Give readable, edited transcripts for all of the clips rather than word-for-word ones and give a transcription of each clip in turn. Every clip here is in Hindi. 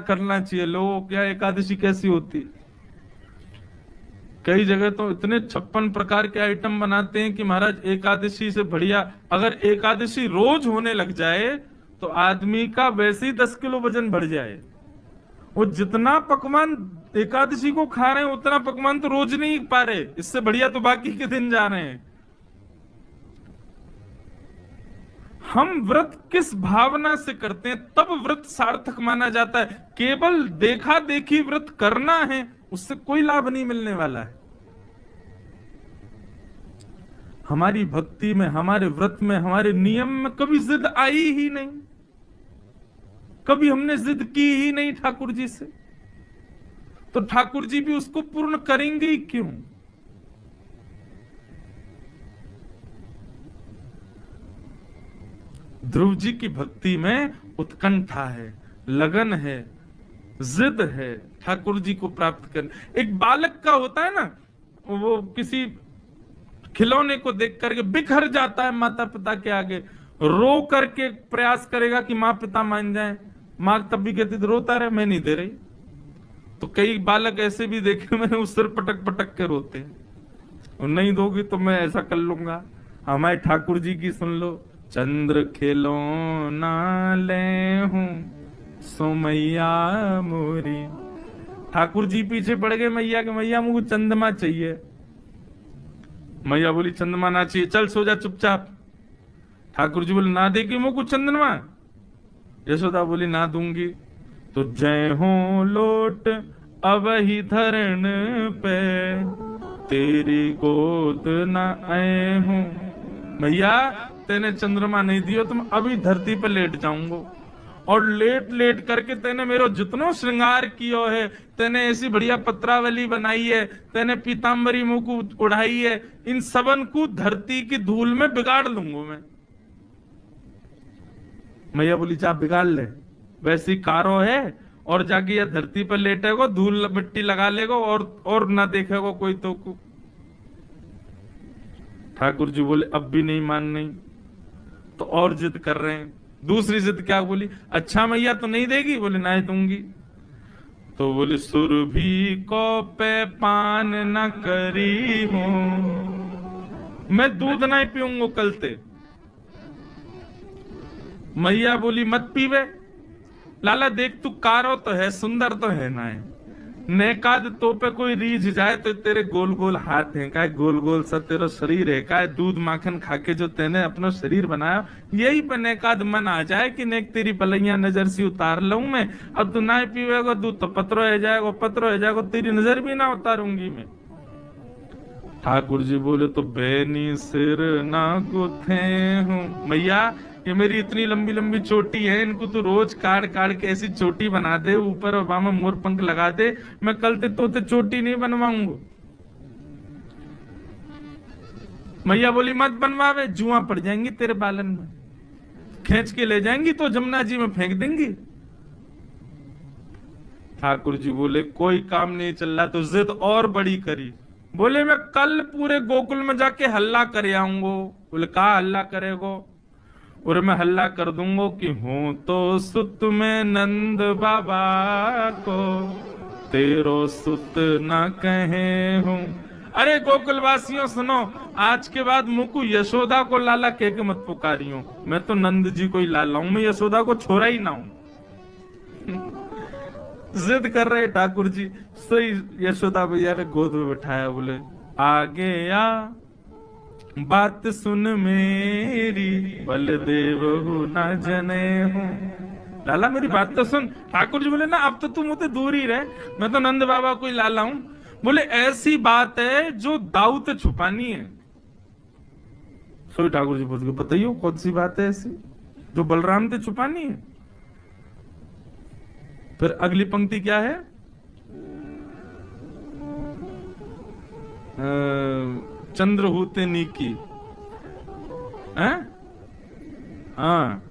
करना चाहिए। लोगों क्या एकादशी कैसी होती, कई जगह तो इतने 56 प्रकार के आइटम बनाते हैं कि महाराज एकादशी से बढ़िया, अगर एकादशी रोज होने लग जाए तो आदमी का वैसे ही 10 किलो वजन बढ़ जाए। वो जितना पकवान एकादशी को खा रहे हैं उतना पकवान तो रोज नहीं पा रहे, इससे बढ़िया तो बाकी के दिन जा रहे हैं। हम व्रत किस भावना से करते हैं तब व्रत सार्थक माना जाता है। केवल देखा देखी व्रत करना है उससे कोई लाभ नहीं मिलने वाला है। हमारी भक्ति में, हमारे व्रत में, हमारे नियम में कभी जिद आई ही नहीं, कभी हमने जिद की ही नहीं ठाकुर जी से, तो ठाकुर जी भी उसको पूर्ण करेंगे ही क्यों। ध्रुव जी की भक्ति में उत्कंठा है, लगन है, जिद है ठाकुर जी को प्राप्त करने। एक बालक का होता है ना, वो किसी खिलौने को देख करके बिखर जाता है माता पिता के आगे, रो करके प्रयास करेगा कि माँ पिता मान जाएं, माँ तब भी कहती तो रोता रहे, मैं नहीं दे रही। तो कई बालक ऐसे भी देखे मैंने, उस सिर पटक पटक के रोते हैं, और नहीं दोगी तो मैं ऐसा कर लूंगा। हमारे ठाकुर जी की सुन लो, चंद्र खिलौना ले हूं सो मैया मोरी। ठाकुर जी पीछे पड़ गए मैया के, मैया मुझको चंद्रमा चाहिए। मैया बोली चंद्रमा ना चाहिए, चल सो जा चुपचाप। ठाकुर जी बोले ना देगी मुझको चंद्रमा। यशोदा बोली ना दूंगी। तो जय हो लोट अब ही धरण पे तेरी गोद ना आए हूं। भैया तेने चंद्रमा नहीं दियो, तुम अभी धरती पर लेट जाऊंगो, और लेट लेट करके तेने मेरो जितनो श्रृंगार कियो है, तेने ऐसी बढ़िया पत्रावली बनाई है, तेने पीताम्बरी मुंह को उड़ाई है, इन सबन को धरती की धूल में बिगाड़ लूंगा मैं। मैया बोली जा बिगाड़ ले, वैसी कारो है, और जाके यह धरती पर लेटेगो, धूल मिट्टी लगा लेगो, और ना देखेगो कोई तो को। ठाकुर जी बोले अब भी नहीं मान नहीं, तो और जिद कर रहे हैं। दूसरी जिद क्या बोली, अच्छा मैया तो नहीं देगी? बोले नहीं दूंगी। तो बोले सुरभि को पे पान न करी हूं, मैं दूध नहीं पीऊंगा कल ते। मैया बोली मत पीवे, लाला देख तू कारो तो है, सुंदर तो है ना है, नेकाद तो पे कोई रीझ जाए तो तेरे गोल गोल हाथ है, का गोल गोल सा तेरा शरीर है, का दूध माखन खाके जो तेने अपना शरीर बनाया, यही पे नेकाद मन आ जाए कि नेक तेरी पलैया नजर से उतार लूं मैं। अब तू ना पीवेगा दूध तो पत्रो है जाएगा, पत्रो है जाएगा, तेरी नजर भी ना उतारूंगी मैं। ठाकुर जी बोले तो बेनी सिर ना गुथे हूं। मैया ये मेरी इतनी लंबी लंबी चोटी है, इनको तो रोज काट काट के ऐसी चोटी बना दे, ऊपर और बामा मोर पंख लगा दे, मैं कल ते तोते चोटी नहीं बनवाऊंगा। मैया बोली मत बनवावे, जुआ पड़ जाएंगी तेरे बालन में, खींच के ले जाएंगी तो जमुना जी में फेंक देंगी। ठाकुर जी बोले कोई काम नहीं चल रहा, तो जिद और बड़ी करी। बोले मैं कल पूरे गोकुल में जाके हल्ला कर आऊंगो। बोले कहा हल्ला करेगो? और मैं हल्ला कर दूंगा कि हूं तो सुत में नंद बाबा को, तेरो सुत ना कहे हूं। अरे गोकुल वासियों सुनो, आज के बाद मुझको यशोदा को लाला कह के मत पुकारियो, मैं तो नंद जी को ही लाला हूं, मैं यशोदा को छोरा ही ना हूं। जिद कर रहे ठाकुर जी। सही यशोदा भैया ने गोद में बैठाया, बोले आगे आ बात सुन मेरी, बलदेव हूं ना जने हूं। लाला मेरी बात तो सुन। ठाकुर जी बोले ना अब तो तू मुझसे दूर ही रहे, मैं तो नंद बाबा को ही लाला हूं। बोले ऐसी बात है जो दाऊ ते छुपानी है। सो ठाकुर जी बोल के बताइयो कौन सी बात है ऐसी जो बलराम ते छुपानी है। फिर अगली पंक्ति क्या है, चंद्र होते नीकी है। हाँ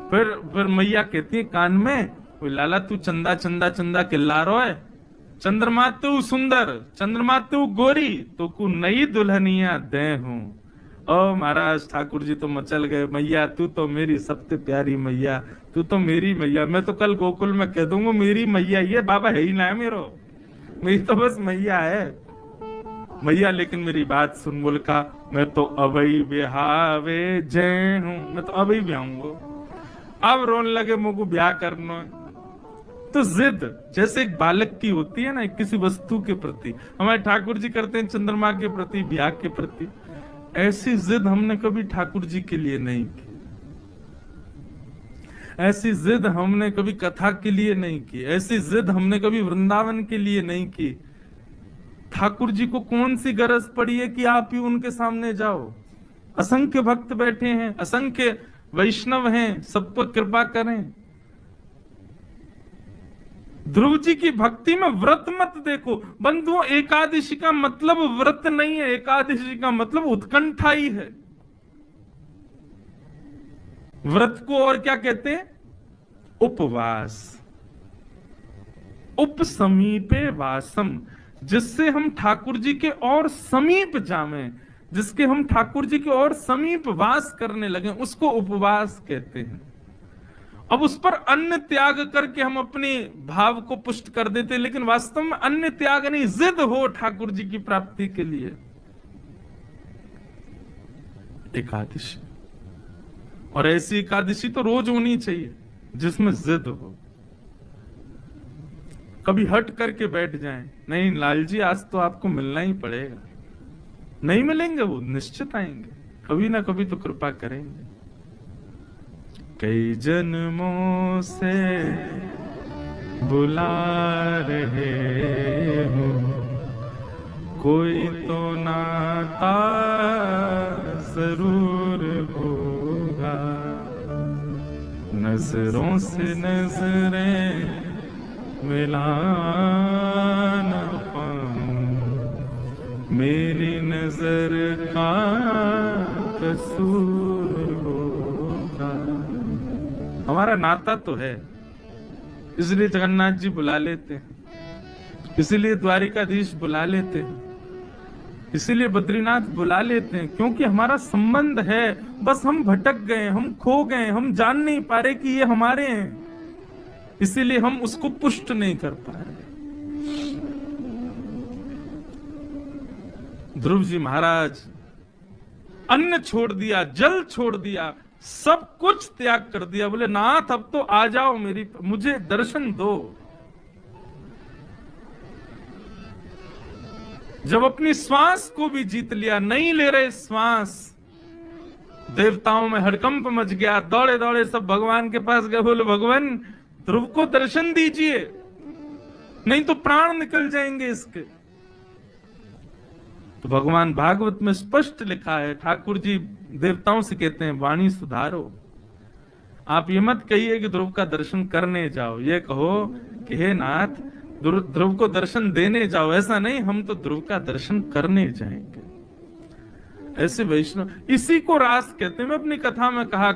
फिर मैया कहती है कान में, लाला तू चंदा चंदा चंदा किल्ला रो है, चंद्रमा तू सुंदर, चंद्रमा तू गोरी, तो को नई दुल्हनिया दे हूं, ओ महाराज ठाकुर जी तो मचल गए, मैया तू तो मेरी सबसे प्यारी मैया, तू तो मेरी मैया। मैं तो कल गोकुल में कह दूंगा मेरी मैया, ये बाबा है ही ना है मेरो, मेरी तो बस मैया है मैया। लेकिन मेरी बात सुन। बोल का मैं तो अबई ब्यावे जय हूं, मैं तो अबई ब्याहूंगा। अब रोने लगे मुझको ब्याह करना है। तो जिद जैसे एक बालक की होती है ना किसी वस्तु के प्रति, हमारे ठाकुर जी करते हैं चंद्रमा के प्रति, ब्याह के प्रति, ऐसी जिद हमने कभी ठाकुर जी के लिए नहीं की। ऐसी जिद हमने कभी कथा के लिए नहीं की। ऐसी जिद हमने कभी वृंदावन के लिए नहीं की। ठाकुर जी को कौन सी गरज पड़ी है कि आप ही उनके सामने जाओ? असंख्य भक्त बैठे हैं, असंख्य वैष्णव हैं, सब पर कृपा करें। ध्रुव जी की भक्ति में व्रत मत देखो बंधुओं। एकादशी का मतलब व्रत नहीं है, एकादशी का मतलब उत्कंठा ही है। व्रत को और क्या कहते हैं? उपवास। उपसमीपे वासम, जिससे हम ठाकुर जी के और समीप जावें, जिसके हम ठाकुर जी के और समीप वास करने लगे, उसको उपवास कहते हैं। अब उस पर अन्न त्याग करके हम अपने भाव को पुष्ट कर देते, लेकिन वास्तव में अन्न त्याग नहीं, जिद हो ठाकुर जी की प्राप्ति के लिए। एकादशी, और ऐसी एकादशी तो रोज होनी चाहिए जिसमें जिद हो। कभी हट करके बैठ जाएं, नहीं लाल जी आज तो आपको मिलना ही पड़ेगा, नहीं मिलेंगे वो निश्चित आएंगे, कभी ना कभी तो कृपा करेंगे। कई जन्मों से बुला रहे हो, कोई तो नाता जरूर होगा, नजरों से नजरें मिला न पाऊं, मेरी नजर का कसूर होगा। हमारा नाता तो है, इसलिए जगन्नाथ जी बुला लेते हैं, इसीलिए द्वारिकाधीश बुला लेते हैं, इसीलिए बद्रीनाथ बुला लेते हैं, क्योंकि हमारा संबंध है। बस हम भटक गए, हम खो गए, हम जान नहीं पा रहे कि ये हमारे हैं, इसीलिए हम उसको पुष्ट नहीं कर पा रहे। ध्रुव जी महाराज अन्न छोड़ दिया, जल छोड़ दिया, सब कुछ त्याग कर दिया। बोले नाथ अब तो आ जाओ, मुझे दर्शन दो। जब अपनी श्वास को भी जीत लिया, नहीं ले रहे श्वास, देवताओं में हड़कंप मच गया, दौड़े दौड़े सब भगवान के पास गए। बोले भगवान ध्रुव को दर्शन दीजिए, नहीं तो प्राण निकल जाएंगे इसके। तो भगवान भागवत में स्पष्ट लिखा है, ठाकुर जी देवताओं से कहते हैं वाणी सुधारो, आप ये मत कहिए कि ध्रुव का दर्शन करने जाओ, ये कहो कि हे नाथ ध्रुव को दर्शन देने जाओ। ऐसा नहीं, हम तो ध्रुव का दर्शन करने जाएंगे। ऐसे वैष्णव, इसी को रास कहते हैं। मैं अपनी कथा में कहा